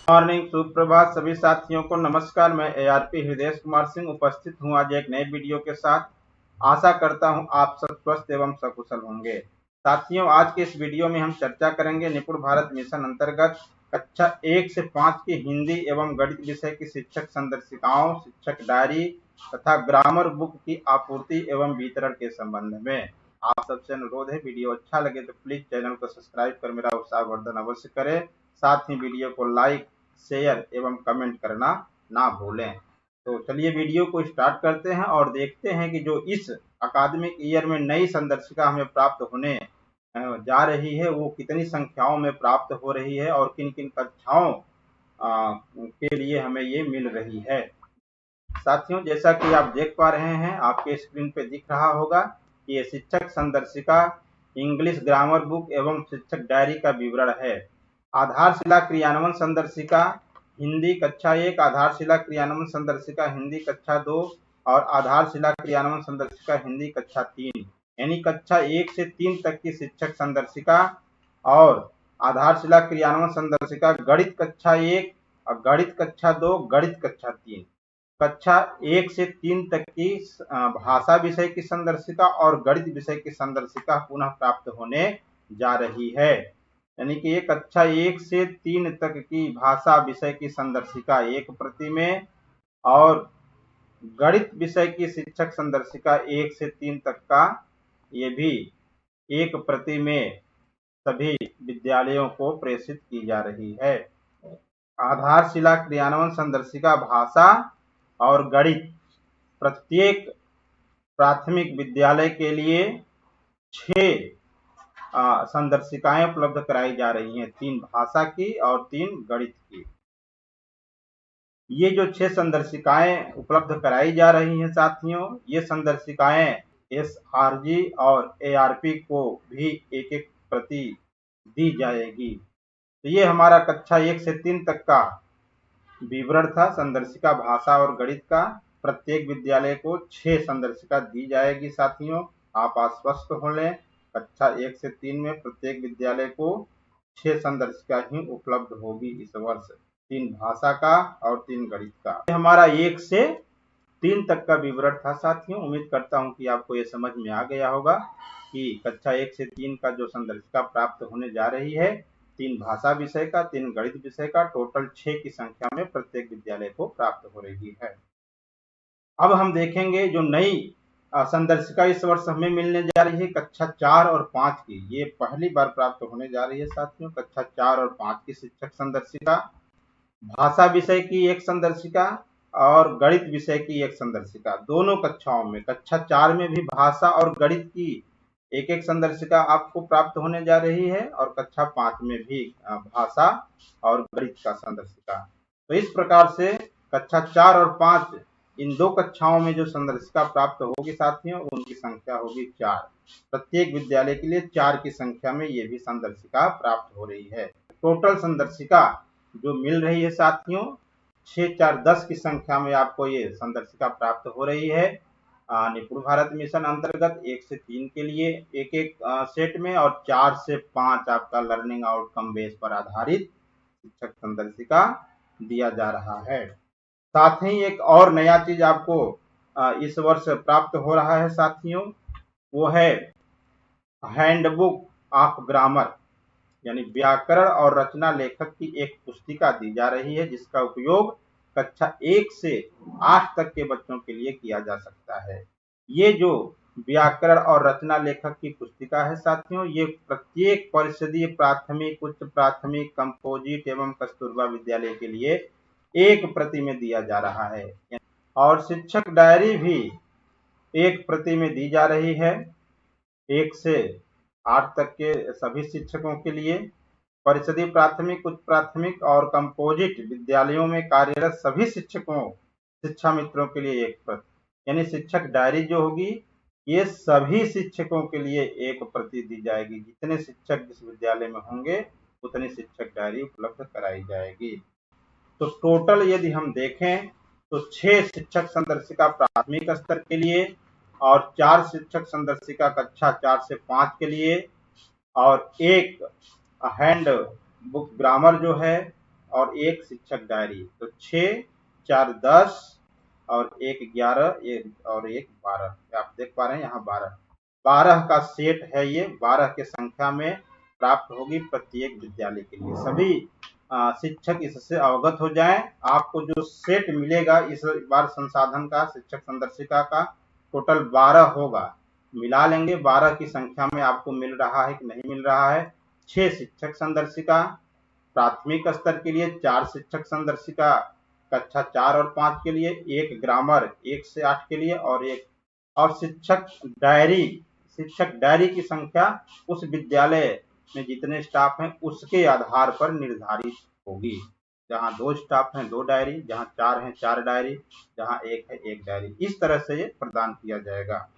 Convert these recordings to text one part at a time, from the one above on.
Morning, सुप्रभात सभी साथियों को नमस्कार। मैं एआरपी हृदय कुमार सिंह उपस्थित हूं आज एक नए वीडियो के साथ। आशा करता हूं आप सब स्वस्थ एवं सकुशल होंगे। साथियों, आज के इस वीडियो में हम चर्चा करेंगे निपुण भारत मिशन अंतर्गत कक्षा 1 से 5 की हिंदी एवं गणित विषय की शिक्षक संदर्शिकाओं, शिक्षक डायरी तथा ग्रामर बुक की आपूर्ति एवं वितरण के संबंध में। आप सबसे अनुरोध है, वीडियो अच्छा लगे तो प्लीज चैनल को सब्सक्राइब कर मेरा उत्साहवर्धन अवश्य करें। साथ ही वीडियो को लाइक, शेयर एवं कमेंट करना ना भूलें। तो चलिए वीडियो को स्टार्ट करते हैं और देखते हैं कि जो इस अकादमिक ईयर में नई संदर्शिका हमें प्राप्त होने जा रही है वो कितनी संख्याओं में प्राप्त हो रही है और किन किन कक्षाओं के लिए हमें ये मिल रही है। साथियों, जैसा कि आप देख पा रहे हैं, आपके स्क्रीन पे दिख रहा होगा कि ये शिक्षक संदर्शिका, इंग्लिश ग्रामर बुक एवं शिक्षक डायरी का विवरण है। आधारशिला क्रियान्वयन संदर्शिका हिंदी कक्षा 1, आधारशिला क्रियान्वयन संदर्शिका हिंदी कक्षा 2 और आधारशिला क्रियान्वयन संदर्शिका हिंदी कक्षा 3, यानी कक्षा 1 से 3 तक की शिक्षक संदर्शिका और आधारशिला क्रियान्वयन संदर्शिका गणित कक्षा 1 और गणित कक्षा 2, गणित कक्षा 3, कक्षा 1 से 3 तक की भाषा विषय की संदर्शिका और गणित विषय की संदर्शिका पुनः प्राप्त होने जा रही है। यानी कि ये कक्षा 1 से 3 तक की भाषा विषय की संदर्शिका एक प्रति में और गणित विषय की शिक्षक संदर्शिका 1 से 3 तक का ये भी एक प्रति में सभी विद्यालयों को प्रेषित की जा रही है। आधारशिला क्रियान्वयन संदर्शिका भाषा और गणित प्रत्येक प्राथमिक विद्यालय के लिए 6 संदर्शिकाएं उपलब्ध कराई जा रही हैं, 3 भाषा की और 3 गणित की। ये जो 6 संदर्शिकाएं उपलब्ध कराई जा रही हैं साथियों, ये संदर्शिकाएं एसआरजी और एआरपी को भी एक एक प्रति दी जाएगी। तो ये हमारा कक्षा 1 से 3 तक का विवरण था संदर्शिका भाषा और गणित का। प्रत्येक विद्यालय को 6 संदर्शिका दी जाएगी साथियों, आप आश्वस्त हो लें। कक्षा 1 से 3 में प्रत्येक विद्यालय को 6 संदर्शिका ही उपलब्ध होगी इस वर्ष, 3 भाषा का और 3 गणित का। हमारा 1 से 3 तक का विवरण था साथियों। उम्मीद करता हूं कि आपको ये समझ में आ गया होगा कि कक्षा 1 से 3 का जो संदर्शिका प्राप्त होने जा रही है, 3 भाषा विषय का, 3 गणित विषय का, टोटल 6 की संख्या में प्रत्येक विद्यालय को प्राप्त हो रही है। अब हम देखेंगे जो नई संदर्शिका इस वर्ष हमें मिलने जा रही है कक्षा 4 और 5 की। ये पहली बार प्राप्त होने जा रही है साथियों, कक्षा 4 और 5 की शिक्षक संदर्शिका, भाषा विषय की एक संदर्शिका और गणित विषय की एक संदर्शिका। दोनों कक्षाओं में, कक्षा 4 में भी भाषा और गणित की एक एक संदर्शिका आपको प्राप्त होने जा रही है और कक्षा 5 में भी भाषा और गणित का संदर्शिका। तो इस प्रकार से कक्षा 4 और 5 इन 2 कक्षाओं में जो संदर्शिका प्राप्त होगी साथियों, उनकी संख्या होगी 4। प्रत्येक विद्यालय के लिए 4 की संख्या में ये भी संदर्शिका प्राप्त हो रही है। टोटल संदर्शिका जो मिल रही है साथियों, 6 4 10 की संख्या में आपको ये संदर्शिका प्राप्त हो रही है निपुण भारत मिशन अंतर्गत 1 से 3 के लिए एक एक सेट में और 4 से 5 आपका लर्निंग आउटकम बेस पर आधारित शिक्षक संदर्शिका दिया जा रहा है। साथ ही एक और नया चीज आपको इस वर्ष प्राप्त हो रहा है साथियों, वो है हैंडबुक ऑफ ग्रामर, यानी व्याकरण और रचना लेखक की एक पुस्तिका दी जा रही है जिसका उपयोग कक्षा 1 से 8 तक के बच्चों के लिए किया जा सकता है। ये जो व्याकरण और रचना लेखक की पुस्तिका है साथियों, ये प्रत्येक परिषदीय प्राथमिक, उच्च प्राथमिक, कंपोजिट एवं कस्तूरबा विद्यालय के लिए एक प्रति में दिया जा रहा है और शिक्षक डायरी भी एक प्रति में दी जा रही है 1 से 8 तक के सभी शिक्षकों के लिए। परिषदीय प्राथमिक, उच्च प्राथमिक और कंपोजिट विद्यालयों में कार्यरत सभी शिक्षकों, शिक्षा मित्रों के लिए एक प्रति, यानी शिक्षक डायरी जो होगी ये सभी शिक्षकों के लिए एक प्रति दी जाएगी। जितने शिक्षक जिस विद्यालय में होंगे उतनी शिक्षक डायरी उपलब्ध कराई जाएगी। तो टोटल यदि हम देखें तो 6 शिक्षक संदर्शिका प्राथमिक स्तर के लिए और 4 शिक्षक संदर्शिका कक्षा 4 से 5 के लिए और एक हैंड बुक ग्रामर जो है और 1 शिक्षक डायरी। तो 6, 4 10 और 1 11 और 1 12। आप देख पा रहे हैं यहाँ 12 का सेट है। ये 12 के संख्या में प्राप्त होगी प्रत्येक विद्यालय के लिए। सभी शिक्षक इससे अवगत हो जाएं। आपको जो सेट मिलेगा इस बार संसाधन का, शिक्षक संदर्शिका का टोटल 12 होगा। मिला लेंगे 12 की संख्या में आपको मिल रहा है कि नहीं मिल रहा है। 6 शिक्षक संदर्शिका, प्राथमिक स्तर के लिए 4 शिक्षक संदर्शिका, कक्षा 4 और 5 के लिए 1 ग्रामर 1 से 8 के लिए और शिक्षक डायरी की संख्या उस विद्यालय में जितने स्टाफ हैं उसके आधार पर निर्धारित होगी। जहां 2 स्टाफ हैं 2 डायरी, जहां 4 हैं 4 डायरी, जहां 1 है 1 डायरी। इस तरह से ये प्रदान किया जाएगा।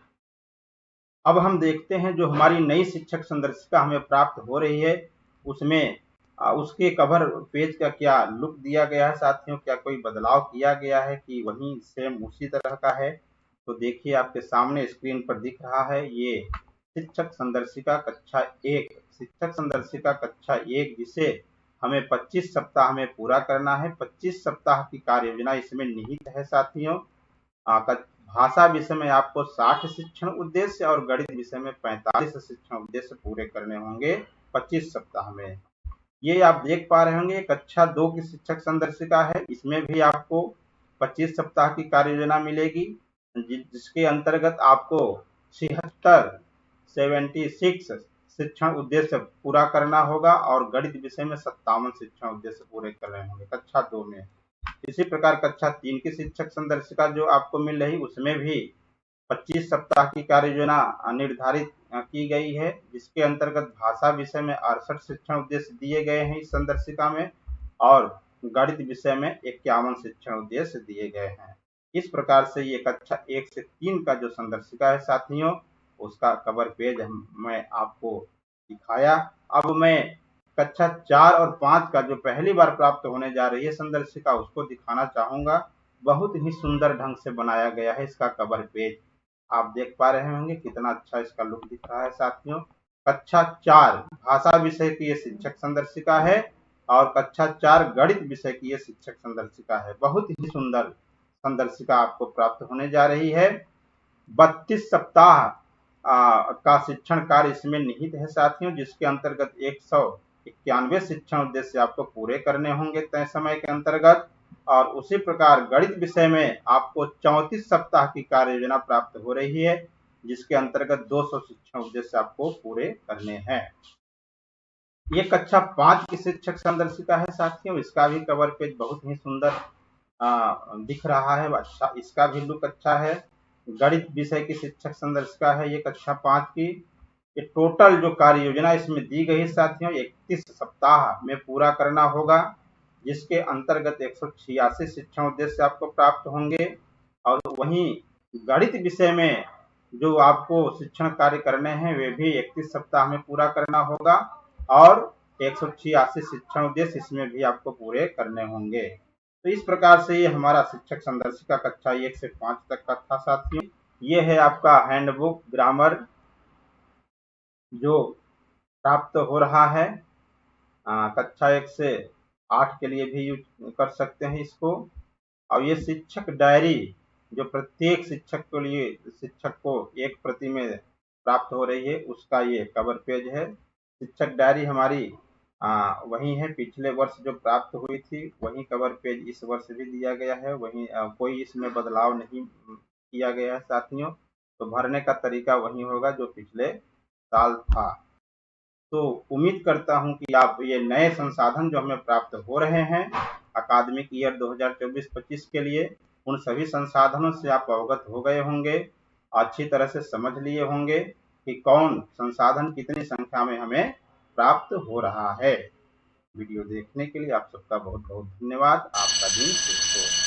अब हम देखते हैं जो हमारी नई शिक्षक संदर्शिका हमें प्राप्त हो रही है उसमें उसके कवर पेज का क्या लुक दिया गया है साथियों, क्या कोई बदलाव किया गया है कि वही सेम उसी तरह का है। तो देखिए आपके सामने स्क्रीन पर दिख रहा है ये शिक्षक संदर्शिका कक्षा 1, शिक्षक संदर्शिका कक्षा 1 जिसे हमें 25 सप्ताह में पूरा करना है। 25 सप्ताह की कार्य योजना इसमें निहित है साथियों। भाषा विषय में आपको 60 शिक्षण उद्देश्य और गणित विषय में 45 शिक्षण उद्देश्य पूरे करने होंगे 25 सप्ताह में। ये आप देख पा रहे होंगे कक्षा 2 की शिक्षक संदर्शिका है। इसमें भी आपको 25 सप्ताह की कार्य योजना मिलेगी जिसके अंतर्गत आपको 76 शिक्षण उद्देश्य पूरा करना होगा और गणित विषय में 57 शिक्षण उद्देश्य पूरे करने होंगे कक्षा 2 में। इसी प्रकार कक्षा 3 की शिक्षक संदर्शिका जो आपको मिल रही उसमें भी 25 सप्ताह की कार्य योजना निर्धारित की गई है जिसके अंतर्गत भाषा विषय में 68 शिक्षण उद्देश्य दिए गए हैं इस संदर्शिका में और गणित विषय में 51 शिक्षण उद्देश्य दिए गए हैं। इस प्रकार से ये कक्षा 1 से 3 का जो संदर्शिका है साथियों उसका कवर पेज मैं आपको दिखाया। अब मैं कक्षा 4 और 5 का जो पहली बार प्राप्त होने जा रही है संदर्शिका उसको दिखाना चाहूंगा। बहुत ही सुंदर ढंग से बनाया गया है इसका कवर पेज। आप देख पा रहे होंगे कितना अच्छा इसका लुक दिख रहा है साथियों। कक्षा 4 भाषा विषय की ये शिक्षक संदर्शिका है और कक्षा 4 गणित विषय की ये शिक्षक संदर्शिका है। बहुत ही सुंदर संदर्शिका आपको प्राप्त होने जा रही है। 32 सप्ताह का शिक्षण कार्य इसमें निहित है साथियों जिसके अंतर्गत 191 शिक्षण उद्देश्य आपको पूरे करने होंगे तय समय के अंतर्गत। और उसी प्रकार गणित विषय में आपको 34 सप्ताह की कार्य योजना प्राप्त हो रही है जिसके अंतर्गत 200 शिक्षण उद्देश्य आपको पूरे करने हैं। ये कक्षा 5 की शिक्षक संदर्शिका है साथियों। इसका भी कवर पेज बहुत ही सुंदर दिख रहा है। अच्छा इसका भी लुक अच्छा है। गणित विषय की शिक्षक संदर्शिका है ये कक्षा 5 की। ये टोटल जो कार्य योजना इसमें दी गई है साथियों 31 सप्ताह में पूरा करना होगा जिसके अंतर्गत 186 शिक्षण उद्देश्य आपको प्राप्त होंगे। और वहीं गणित विषय में जो आपको शिक्षण कार्य करने हैं वे भी 31 सप्ताह में पूरा करना होगा और 186 शिक्षण उद्देश्य इसमें भी आपको पूरे करने होंगे। तो इस प्रकार से ये हमारा शिक्षक संदर्शिका कक्षा 1 से 5 तक का था साथियों। ये है आपका हैंडबुक ग्रामर जो प्राप्त हो रहा है। कक्षा 1 से 8 के लिए भी यूज कर सकते हैं इसको। और ये शिक्षक डायरी जो प्रत्येक शिक्षक के लिए शिक्षक को एक प्रति में प्राप्त हो रही है उसका ये कवर पेज है। शिक्षक डायरी हमारी वही है पिछले वर्ष जो प्राप्त हुई थी वही कवर पेज इस वर्ष भी दिया गया है। वही कोई इसमें बदलाव नहीं किया गया है साथियों। तो भरने का तरीका वही होगा जो पिछले साल था। तो उम्मीद करता हूं कि आप ये नए संसाधन जो हमें प्राप्त हो रहे हैं अकादमिक ईयर 2024-25 के लिए उन सभी संसाधनों से आप अवगत हो गए होंगे, अच्छी तरह से समझ लिए होंगे कि कौन संसाधन कितनी संख्या में हमें प्राप्त हो रहा है। वीडियो देखने के लिए आप सबका बहुत बहुत धन्यवाद। आपका दिन शुभ हो।